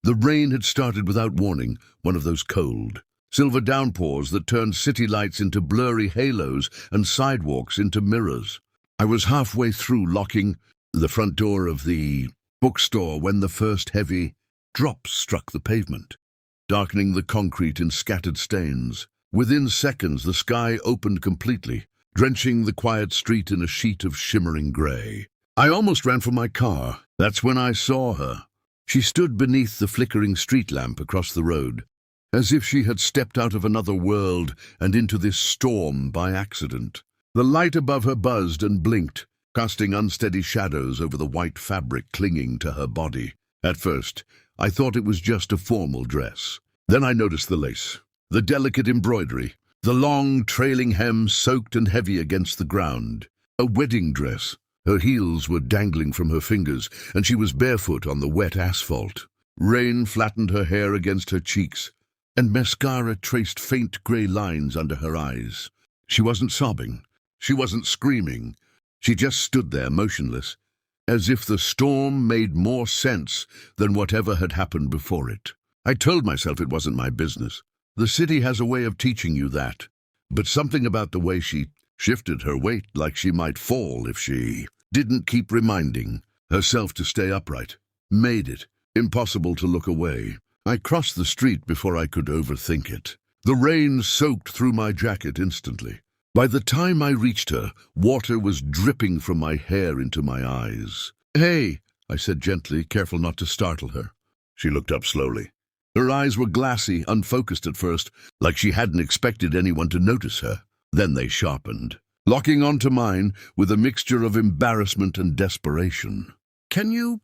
The rain had started without warning, one of those cold, silver downpours that turned city lights into blurry halos and sidewalks into mirrors. I was halfway through locking the front door of the bookstore when the first heavy drops struck the pavement, darkening the concrete in scattered stains. Within seconds, the sky opened completely, drenching the quiet street in a sheet of shimmering grey. I almost ran for my car. That's when I saw her. She stood beneath the flickering street lamp across the road, as if she had stepped out of another world and into this storm by accident. The light above her buzzed and blinked, casting unsteady shadows over the white fabric clinging to her body. At first, I thought it was just a formal dress. Then I noticed the lace, the delicate embroidery, the long, trailing hem soaked and heavy against the ground. A wedding dress. Her heels were dangling from her fingers, and she was barefoot on the wet asphalt. Rain flattened her hair against her cheeks, and mascara traced faint grey lines under her eyes. She wasn't sobbing. She wasn't screaming. She just stood there motionless, as if the storm made more sense than whatever had happened before it. I told myself it wasn't my business. The city has a way of teaching you that. But something about the way she shifted her weight like she might fall if she didn't keep reminding herself to stay upright made it impossible to look away. I crossed the street before I could overthink it. The rain soaked through my jacket instantly. By the time I reached her, water was dripping from my hair into my eyes. "Hey," I said gently, careful not to startle her. She looked up slowly. Her eyes were glassy, unfocused at first, like she hadn't expected anyone to notice her. Then they sharpened, locking onto mine with a mixture of embarrassment and desperation. Can you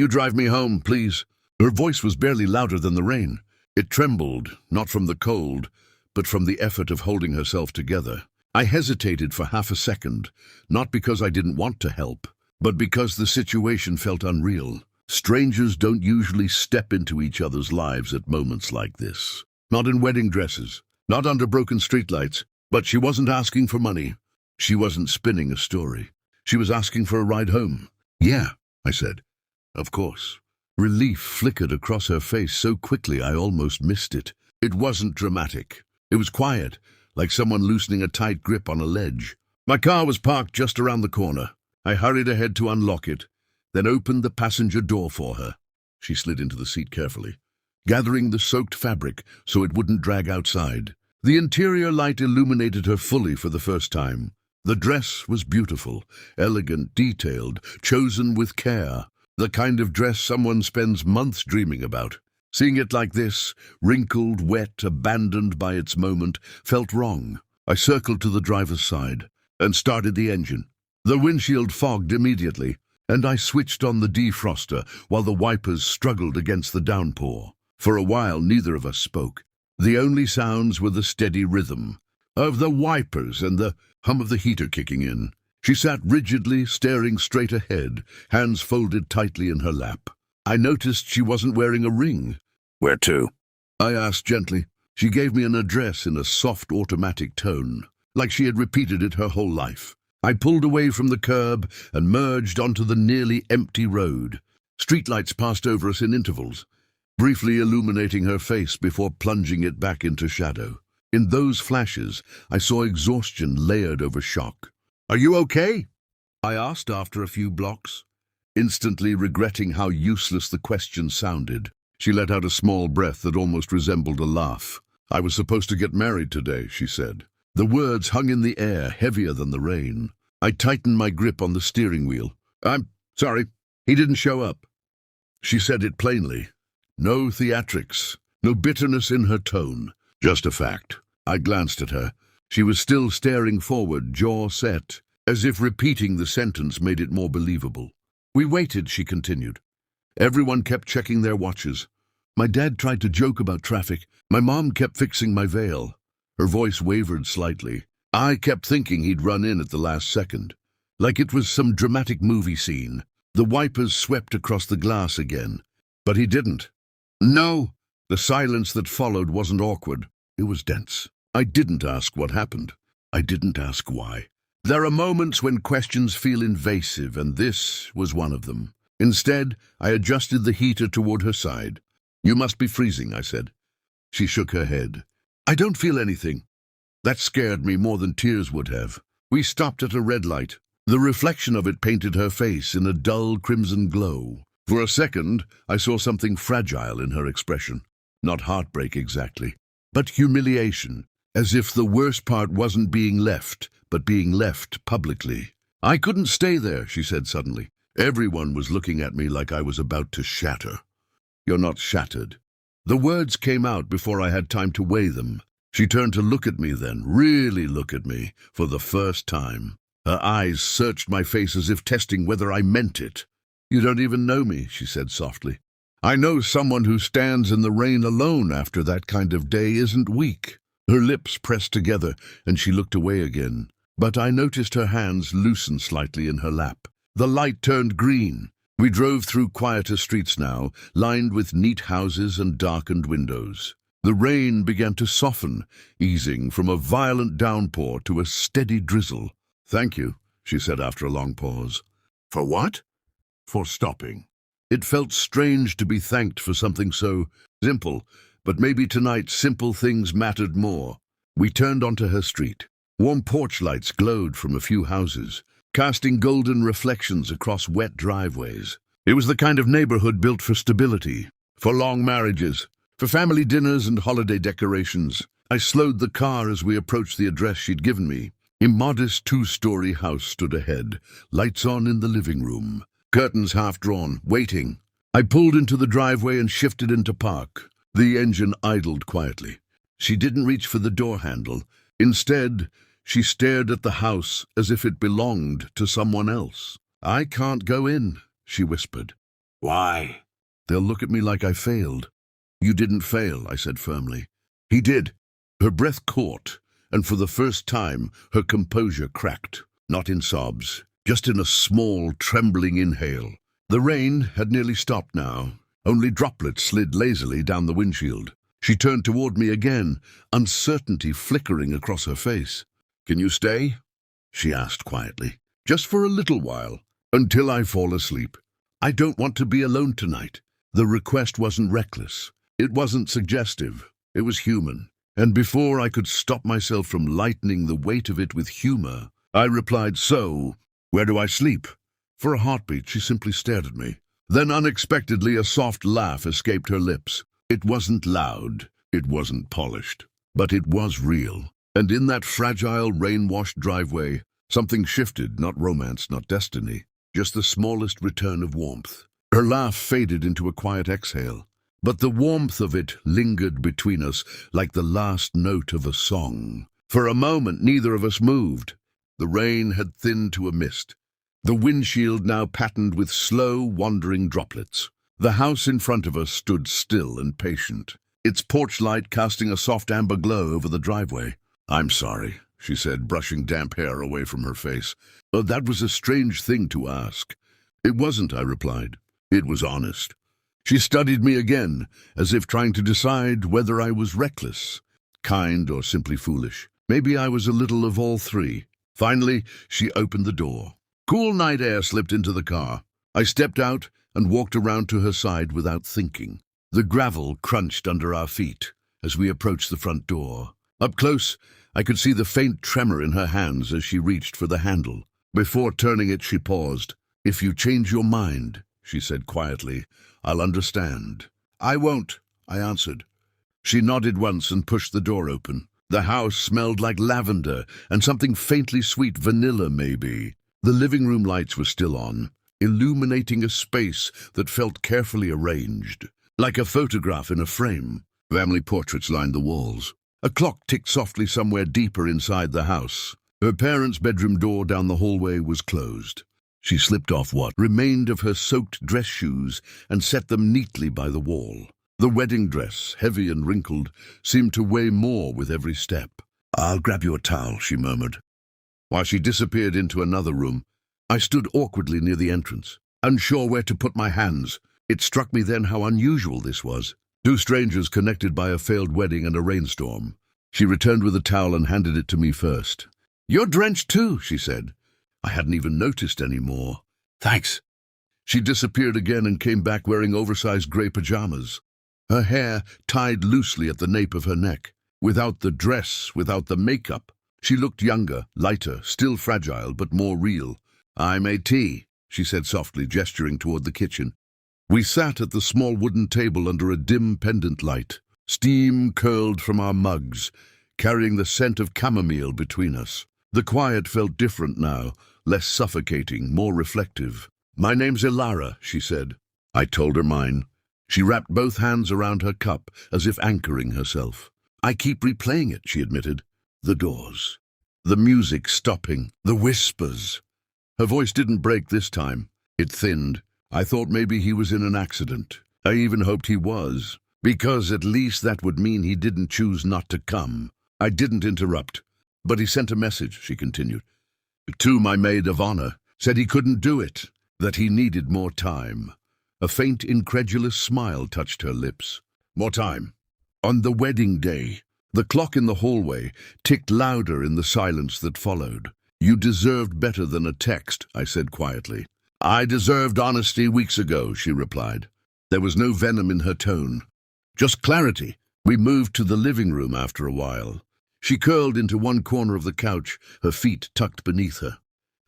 drive me home, please?" Her voice was barely louder than the rain. It trembled, not from the cold, but from the effort of holding herself together. I hesitated for half a second, not because I didn't want to help, but because the situation felt unreal. Strangers don't usually step into each other's lives at moments like this. Not in wedding dresses, not under broken streetlights. But she wasn't asking for money. She wasn't spinning a story. She was asking for a ride home. "Yeah," I said. "Of course." Relief flickered across her face so quickly I almost missed it. It wasn't dramatic. It was quiet, like someone loosening a tight grip on a ledge. My car was parked just around the corner. I hurried ahead to unlock it, then opened the passenger door for her. She slid into the seat carefully, gathering the soaked fabric so it wouldn't drag outside. The interior light illuminated her fully for the first time. The dress was beautiful, elegant, detailed, chosen with care. The kind of dress someone spends months dreaming about. Seeing it like this, wrinkled, wet, abandoned by its moment, felt wrong. I circled to the driver's side and started the engine. The windshield fogged immediately, and I switched on the defroster while the wipers struggled against the downpour. For a while, neither of us spoke. The only sounds were the steady rhythm of the wipers and the hum of the heater kicking in. She sat rigidly, staring straight ahead, hands folded tightly in her lap. I noticed she wasn't wearing a ring. "Where to?" I asked gently. She gave me an address in a soft automatic tone, like she had repeated it her whole life. I pulled away from the curb and merged onto the nearly empty road. Streetlights passed over us in intervals, briefly illuminating her face before plunging it back into shadow. In those flashes, I saw exhaustion layered over shock. "Are you okay?" I asked after a few blocks, instantly regretting how useless the question sounded. She let out a small breath that almost resembled a laugh. "I was supposed to get married today," she said. The words hung in the air, heavier than the rain. I tightened my grip on the steering wheel. "I'm sorry, he didn't show up." She said it plainly. No theatrics, no bitterness in her tone, just a fact. I glanced at her. She was still staring forward, jaw set, as if repeating the sentence made it more believable. "We waited," she continued. "Everyone kept checking their watches. My dad tried to joke about traffic. My mom kept fixing my veil." Her voice wavered slightly. "I kept thinking he'd run in at the last second, like it was some dramatic movie scene." The wipers swept across the glass again, but he didn't. "No." The silence that followed wasn't awkward. It was dense. I didn't ask what happened. I didn't ask why. There are moments when questions feel invasive, and this was one of them. Instead, I adjusted the heater toward her side. You must be freezing, I said. She shook her head. I don't feel anything. That scared me more than tears would have. We stopped at a red light. The reflection of it painted her face in a dull crimson glow. For a second, I saw something fragile in her expression. Not heartbreak exactly, but humiliation, as if the worst part wasn't being left, but being left publicly. I couldn't stay there, she said suddenly. Everyone was looking at me like I was about to shatter. You're not shattered. The words came out before I had time to weigh them. She turned to look at me then, really look at me, for the first time. Her eyes searched my face as if testing whether I meant it. You don't even know me, she said softly. I know someone who stands in the rain alone after that kind of day isn't weak. Her lips pressed together, and she looked away again. But I noticed her hands loosen slightly in her lap. The light turned green. We drove through quieter streets now, lined with neat houses and darkened windows. The rain began to soften, easing from a violent downpour to a steady drizzle. Thank you, she said after a long pause. For what? For stopping. It felt strange to be thanked for something so simple, but maybe tonight simple things mattered more. We turned onto her street. Warm porch lights glowed from a few houses, casting golden reflections across wet driveways. It was the kind of neighborhood built for stability, for long marriages, for family dinners and holiday decorations. I slowed the car as we approached the address she'd given me. A modest two-story house stood ahead, lights on in the living room, curtains half drawn, waiting. I pulled into the driveway and shifted into park. The engine idled quietly. She didn't reach for the door handle. Instead, she stared at the house as if it belonged to someone else. I can't go in, she whispered. Why? They'll look at me like I failed. You didn't fail, I said firmly. He did. Her breath caught, and for the first time, her composure cracked. Not in sobs, just in a small, trembling inhale. The rain had nearly stopped now. Only droplets slid lazily down the windshield. She turned toward me again, uncertainty flickering across her face. Can you stay? She asked quietly. Just for a little while, until I fall asleep. I don't want to be alone tonight. The request wasn't reckless. It wasn't suggestive. It was human. And before I could stop myself from lightening the weight of it with humor, I replied, So, where do I sleep? For a heartbeat, she simply stared at me. Then unexpectedly a soft laugh escaped her lips. It wasn't loud, it wasn't polished, but it was real. And in that fragile, rain-washed driveway, something shifted, not romance, not destiny, just the smallest return of warmth. Her laugh faded into a quiet exhale, but the warmth of it lingered between us like the last note of a song. For a moment, neither of us moved. The rain had thinned to a mist. The windshield now patterned with slow, wandering droplets. The house in front of us stood still and patient, its porch light casting a soft amber glow over the driveway. I'm sorry, she said, brushing damp hair away from her face. That was a strange thing to ask. It wasn't, I replied. It was honest. She studied me again, as if trying to decide whether I was reckless, kind, or simply foolish. Maybe I was a little of all three. Finally, she opened the door. Cool night air slipped into the car. I stepped out and walked around to her side without thinking. The gravel crunched under our feet as we approached the front door. Up close, I could see the faint tremor in her hands as she reached for the handle. Before turning it, she paused. If you change your mind, she said quietly, I'll understand. I won't, I answered. She nodded once and pushed the door open. The house smelled like lavender and something faintly sweet, vanilla maybe. The living room lights were still on, illuminating a space that felt carefully arranged, like a photograph in a frame. Family portraits lined the walls. A clock ticked softly somewhere deeper inside the house. Her parents' bedroom door down the hallway was closed. She slipped off what remained of her soaked dress shoes and set them neatly by the wall. The wedding dress, heavy and wrinkled, seemed to weigh more with every step. I'll grab you a towel, she murmured. While she disappeared into another room, I stood awkwardly near the entrance, unsure where to put my hands. It struck me then how unusual this was. Two strangers connected by a failed wedding and a rainstorm. She returned with a towel and handed it to me first. You're drenched too, she said. I hadn't even noticed any more. Thanks. She disappeared again and came back wearing oversized gray pajamas. her hair tied loosely at the nape of her neck. Without the dress, without the makeup, she looked younger, lighter, still fragile, but more real. "I made tea," she said softly, gesturing toward the kitchen. We sat at the small wooden table under a dim pendant light. Steam curled from our mugs, carrying the scent of chamomile between us. The quiet felt different now, less suffocating, more reflective. "My name's Ilara," she said. I told her mine. She wrapped both hands around her cup, as if anchoring herself. "I keep replaying it," she admitted. The doors. The music stopping. The whispers. Her voice didn't break this time. It thinned. I thought maybe he was in an accident. I even hoped he was, because at least that would mean he didn't choose not to come. I didn't interrupt. "But he sent a message," she continued, "to my maid of honor. Said he couldn't do it, that he needed more time." A faint, incredulous smile touched her lips. "More time?" "On the wedding day." The clock in the hallway ticked louder in the silence that followed. "You deserved better than a text," I said quietly. "I deserved honesty weeks ago," she replied. There was no venom in her tone, just clarity. We moved to the living room after a while. She curled into one corner of the couch, her feet tucked beneath her.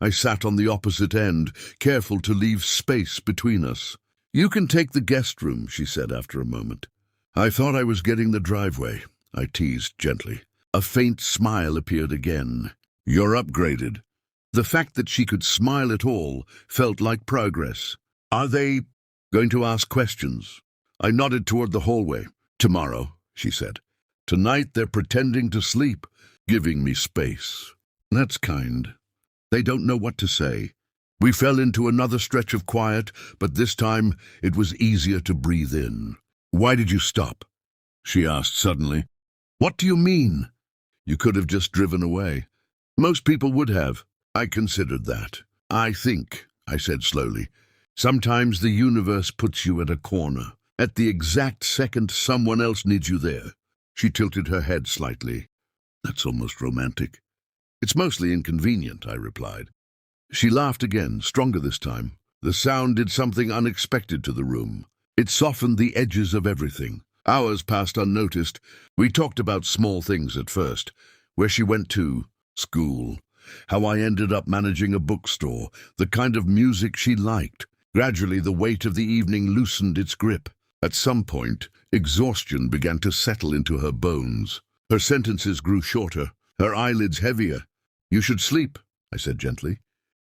I sat on the opposite end, careful to leave space between us. "You can take the guest room," she said after a moment. "I thought I was getting the driveway," I teased gently. A faint smile appeared again. "You're upgraded." The fact that she could smile at all felt like progress. "Are they going to ask questions?" I nodded toward the hallway. "Tomorrow," she said. "Tonight they're pretending to sleep, giving me space." That's kind. They don't know what to say. We fell into another stretch of quiet, but this time it was easier to breathe in. "Why did you stop?" she asked suddenly. "What do you mean?" "You could have just driven away." "Most people would have." I considered that. "I think," I said slowly, "sometimes the universe puts you at a corner. At the exact second someone else needs you there." She tilted her head slightly. "That's almost romantic." "It's mostly inconvenient," I replied. She laughed again, stronger this time. The sound did something unexpected to the room. It softened the edges of everything. Hours passed unnoticed. We talked about small things at first. Where she went to, school, how I ended up managing a bookstore, the kind of music she liked. Gradually, the weight of the evening loosened its grip. At some point, exhaustion began to settle into her bones. Her sentences grew shorter, her eyelids heavier. "You should sleep," I said gently.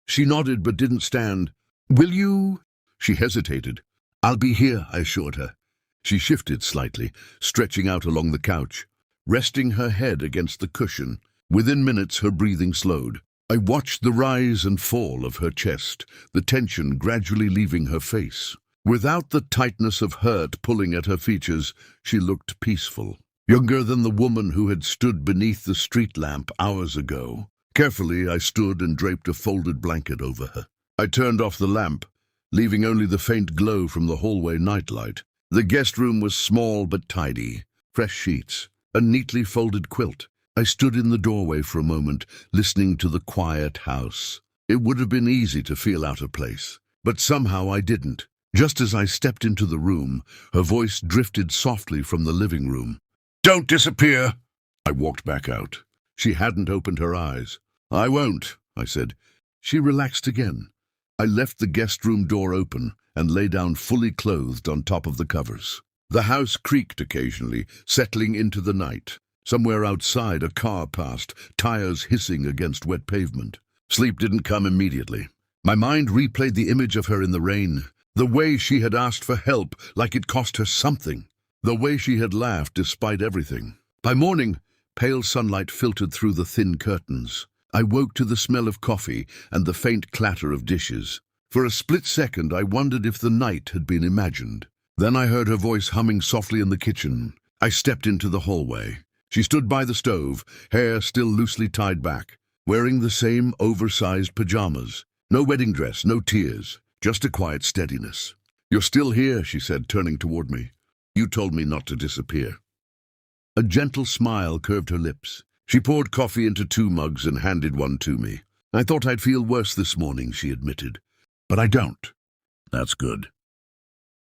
She nodded but didn't stand. "Will you?" She hesitated. "I'll be here," I assured her. She shifted slightly, stretching out along the couch, resting her head against the cushion. Within minutes, her breathing slowed. I watched the rise and fall of her chest, the tension gradually leaving her face. Without the tightness of hurt pulling at her features, she looked peaceful. Younger than the woman who had stood beneath the street lamp hours ago. Carefully, I stood and draped a folded blanket over her. I turned off the lamp, leaving only the faint glow from the hallway nightlight. The guest room was small but tidy. Fresh sheets, a neatly folded quilt. I stood in the doorway for a moment, listening to the quiet house. It would have been easy to feel out of place, but somehow I didn't. Just as I stepped into the room, her voice drifted softly from the living room. "Don't disappear!" I walked back out. She hadn't opened her eyes. "I won't," I said. She relaxed again. I left the guest room door open and lay down fully clothed on top of the covers. The house creaked occasionally, settling into the night. Somewhere outside, a car passed, tires hissing against wet pavement. Sleep didn't come immediately. My mind replayed the image of her in the rain, the way she had asked for help like it cost her something, the way she had laughed despite everything. By morning, pale sunlight filtered through the thin curtains. I woke to the smell of coffee and the faint clatter of dishes. For a split second, I wondered if the night had been imagined. Then I heard her voice humming softly in the kitchen. I stepped into the hallway. She stood by the stove, hair still loosely tied back, wearing the same oversized pajamas. No wedding dress, no tears, just a quiet steadiness. "You're still here," she said, turning toward me. "You told me not to disappear." A gentle smile curved her lips. She poured coffee into 2 mugs and handed one to me. "I thought I'd feel worse this morning," she admitted. "But I don't." "That's good."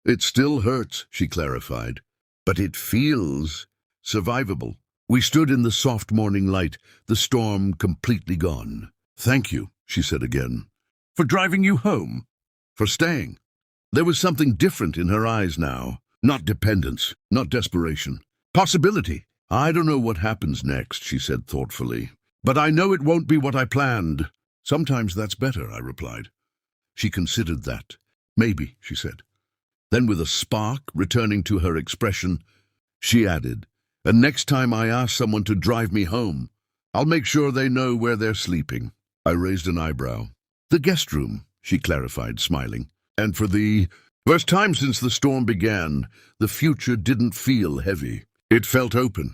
"It still hurts," she clarified. but it feels survivable. We stood in the soft morning light, the storm completely gone. "Thank you," she said again. "For driving you home? For staying?" There was something different in her eyes now. Not dependence, not desperation. Possibility. "I don't know what happens next," she said thoughtfully. "But I know it won't be what I planned." "Sometimes that's better," I replied. She considered that. "Maybe," she said. Then with a spark returning to her expression, she added, "And next time I ask someone to drive me home, I'll make sure they know where they're sleeping." I raised an eyebrow. "The guest room," she clarified, smiling. "And for the first time since the storm began, the future didn't feel heavy. It felt open.